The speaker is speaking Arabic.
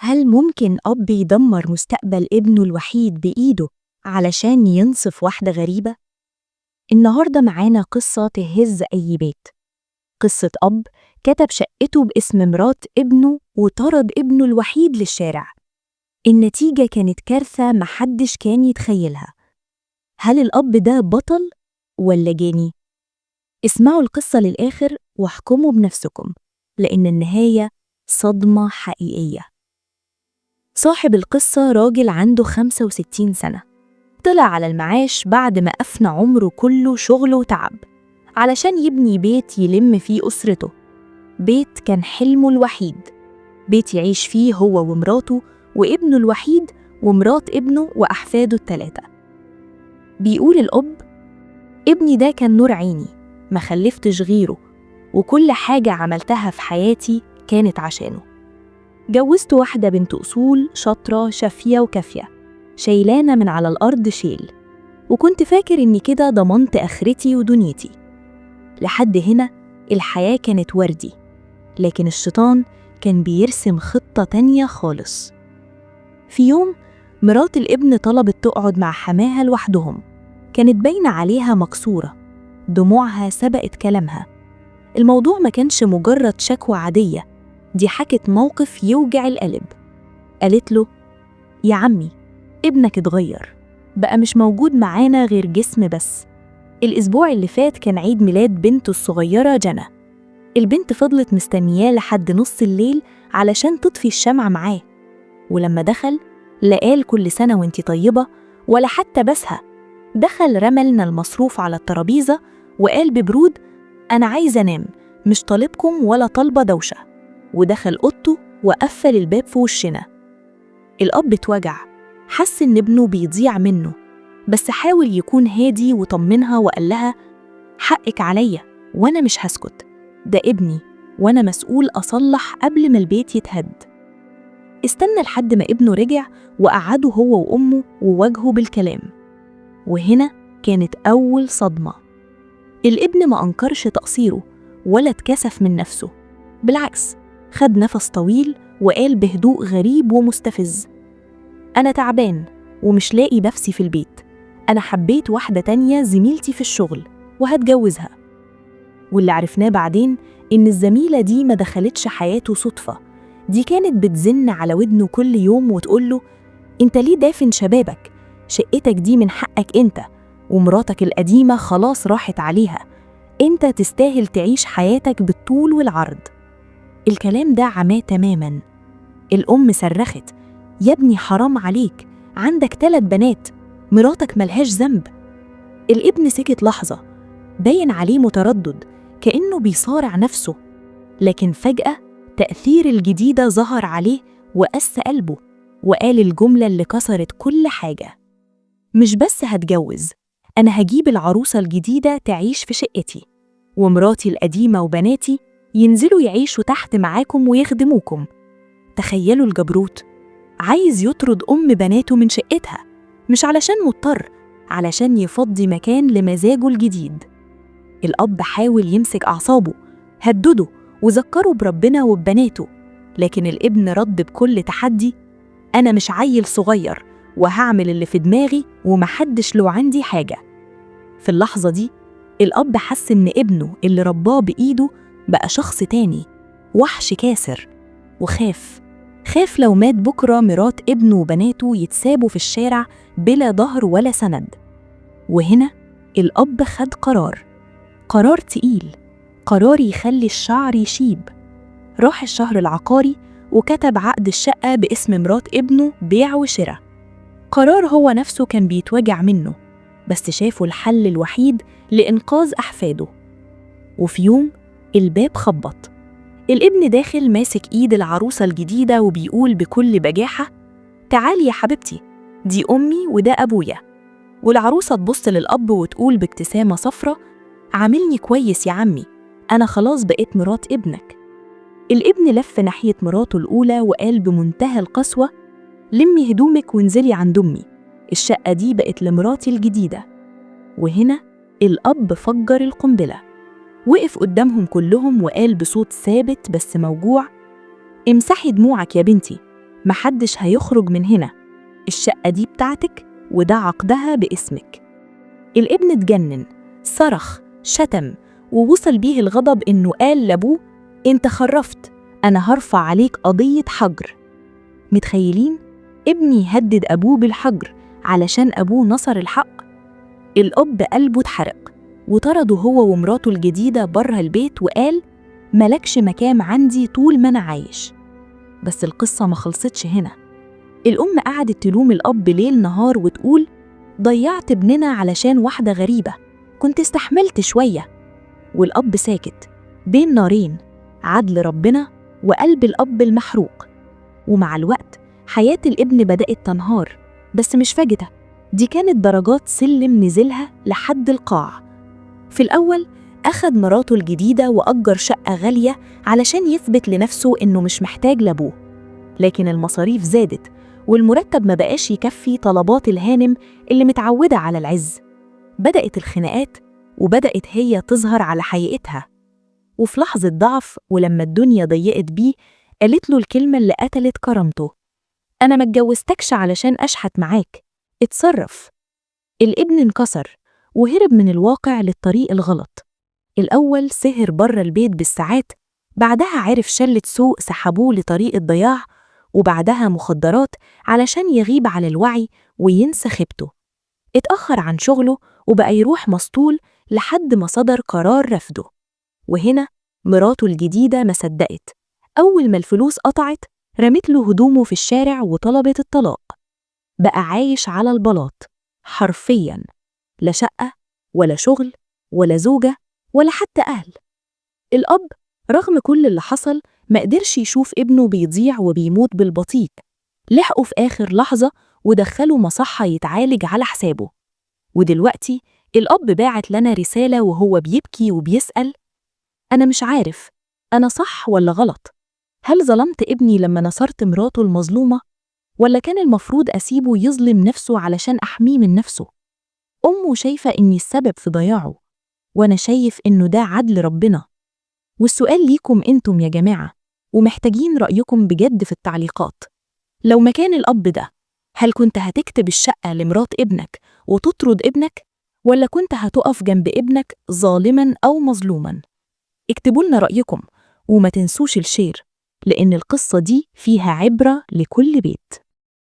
هل ممكن أب يدمر مستقبل ابنه الوحيد بإيده علشان ينصف واحدة غريبة؟ النهاردة معانا قصة تهز أي بيت. قصة أب كتب شقته باسم مرات ابنه وطرد ابنه الوحيد للشارع. النتيجة كانت كارثة محدش كان يتخيلها. هل الأب ده بطل ولا جاني؟ اسمعوا القصة للآخر واحكموا بنفسكم، لأن النهاية صدمة حقيقية. صاحب القصة راجل عنده 65 سنة، طلع على المعاش بعد ما أفنى عمره كله شغل وتعب علشان يبني بيت يلم فيه أسرته. بيت كان حلمه الوحيد، بيت يعيش فيه هو ومراته وابنه الوحيد ومرات ابنه وأحفاده ال3. بيقول الأب: ابني ده كان نور عيني، ما خلفتش غيره، وكل حاجة عملتها في حياتي كانت عشانه. جوزت واحدة بنت أصول شاطرة شافية وكافية، شايلانة من على الأرض شيل، وكنت فاكر إني كده ضمنت آخرتي ودنيتي. لحد هنا الحياة كانت وردي، لكن الشيطان كان بيرسم خطة تانية خالص. في يوم مرات الابن طلبت تقعد مع حماها لوحدهم، كانت باينة عليها مكسورة، دموعها سبقت كلامها. الموضوع ما كانش مجرد شكوى عادية، دي حكت موقف يوجع القلب. قالت له: يا عمي، ابنك اتغير، بقى مش موجود معانا غير جسم بس. الأسبوع اللي فات كان عيد ميلاد بنته الصغيرة جنى. البنت فضلت مستنياه لحد نص الليل علشان تطفي الشمعة معاه، ولما دخل لقال كل سنة وانتي طيبة، ولا حتى بسها. دخل رملنا المصروف على الترابيزة وقال ببرود: أنا عايز أنام، مش طالبكم ولا طالبة دوشة. ودخل أوضته وقفل الباب في وشنا. الأب اتوجع، حس إن ابنه بيضيع منه، بس حاول يكون هادي وطمنها وقال لها: حقك عليا وأنا مش هسكت، ده ابني وأنا مسؤول أصلح قبل ما البيت يتهد. استنى لحد ما ابنه رجع وقعده هو وأمه وواجهه بالكلام، وهنا كانت أول صدمة. الابن ما أنكرش تقصيره ولا اتكسف من نفسه، بالعكس خد نفس طويل وقال بهدوء غريب ومستفز: أنا تعبان ومش لاقي نفسي في البيت، أنا حبيت واحدة تانية زميلتي في الشغل وهتجوزها. واللي عرفناه بعدين إن الزميلة دي ما دخلتش حياته صدفة، دي كانت بتزن على ودنه كل يوم وتقوله: أنت ليه دافن شبابك؟ شقتك دي من حقك أنت، ومراتك القديمة خلاص راحت عليها، أنت تستاهل تعيش حياتك بالطول والعرض. الكلام ده عماه تماماً. الأم صرخت: يا ابني حرام عليك، عندك 3 بنات، مراتك ملهاش ذنب. الابن سكت لحظة، باين عليه متردد كأنه بيصارع نفسه، لكن فجأة تأثير الجديدة ظهر عليه وقس قلبه، وقال الجملة اللي كسرت كل حاجة: مش بس هتجوز، أنا هجيب العروسة الجديدة تعيش في شقتي، ومراتي القديمة وبناتي ينزلوا يعيشوا تحت معاكم ويخدموكم. تخيلوا الجبروت، عايز يطرد بناته من شقتها، مش علشان مضطر، علشان يفضي مكان لمزاجه الجديد. الأب حاول يمسك أعصابه، هدده وذكره بربنا وببناته، لكن الابن رد بكل تحدي: أنا مش عيل صغير، وهعمل اللي في دماغي ومحدش له عندي حاجة. في اللحظة دي الأب حس إن ابنه اللي رباه بإيده بقى شخص تاني، وحش كاسر، خاف لو مات بكرة مرات ابنه وبناته يتسابوا في الشارع بلا ظهر ولا سند. وهنا الأب خد قرار تقيل، قرار يخلي الشعر يشيب. راح الشهر العقاري وكتب عقد الشقة باسم مرات ابنه بيع وشراء. قرار هو نفسه كان بيتوجع منه، بس شافه الحل الوحيد لإنقاذ أحفاده. وفي يوم الباب خبط، الابن داخل ماسك إيد العروسة الجديدة وبيقول بكل بجاحة: تعالي يا حبيبتي، دي أمي وده أبويا. والعروسة تبص للأب وتقول بابتسامة صفرة: عاملني كويس يا عمي، أنا خلاص بقيت مرات ابنك. الابن لف ناحية مراته الأولى وقال بمنتهى القسوة: لمي هدومك وانزلي عند أمي، الشقة دي بقت لمراتي الجديدة. وهنا الأب فجر القنبلة، وقف قدامهم كلهم وقال بصوت ثابت بس موجوع: امسحي دموعك يا بنتي، محدش هيخرج من هنا، الشقة دي بتاعتك وده عقدها باسمك. الابن اتجنن، صرخ، شتم، ووصل بيه الغضب إنه قال لأبوه: أنت خرفت، أنا هرفع عليك قضية حجر. متخيلين؟ ابني يهدد أبوه بالحجر علشان أبوه نصر الحق. الأب قلبه اتحرق وطرده هو ومراته الجديدة بره البيت وقال: ملكش مكان عندي طول ما أنا عايش. بس القصة ما خلصتش هنا. الأم قعدت تلوم الأب ليل نهار وتقول: ضيعت ابننا علشان واحدة غريبة، كنت استحملت شوية. والأب ساكت بين نارين، عدل ربنا وقلب الأب المحروق. ومع الوقت حياة الابن بدأت تنهار، بس مش فجأة، دي كانت درجات سلم نزلها لحد القاع. في الأول أخد مراته الجديدة وأجر شقة غالية علشان يثبت لنفسه إنه مش محتاج لأبوه، لكن المصاريف زادت والمرتب ما بقاش يكفي طلبات الهانم اللي متعودة على العز. بدأت الخناقات وبدأت هي تظهر على حقيقتها. وفي لحظة ضعف ولما الدنيا ضيقت بيه قالت له الكلمة اللي قتلت كرامته: أنا ما اتجوزتكش علشان أشحت معاك، اتصرف. الابن انكسر وهرب من الواقع للطريق الغلط. الأول سهر بره البيت بالساعات، بعدها عرف شلة سوق سحبوه لطريق الضياع، وبعدها مخدرات علشان يغيب على الوعي وينسى خيبته. اتأخر عن شغله وبقى يروح مسطول لحد ما صدر قرار رفضه. وهنا مراته الجديدة ما صدقت، أول ما الفلوس قطعت رمت له هدومه في الشارع وطلبت الطلاق. بقى عايش على البلاط حرفياً، لا شقة ولا شغل ولا زوجة ولا حتى أهل. الأب رغم كل اللي حصل ما قدرش يشوف ابنه بيضيع وبيموت بالبطيء. لحقه في آخر لحظة ودخله مصحة يتعالج على حسابه. ودلوقتي الأب باعت لنا رسالة وهو بيبكي وبيسأل: أنا مش عارف أنا صح ولا غلط؟ هل ظلمت ابني لما نصرت مراته المظلومة؟ ولا كان المفروض أسيبه يظلم نفسه علشان أحميه من نفسه؟ أمه شايفة إني السبب في ضياعه، وأنا شايف إنه ده عدل ربنا. والسؤال ليكم أنتم يا جماعة، ومحتاجين رأيكم بجد في التعليقات. لو مكان الأب ده، هل كنت هتكتب الشقة لمرات ابنك وتطرد ابنك؟ ولا كنت هتقف جنب ابنك ظالماً أو مظلوماً؟ اكتبوا لنا رأيكم وما تنسوش الشير، لأن القصة دي فيها عبرة لكل بيت.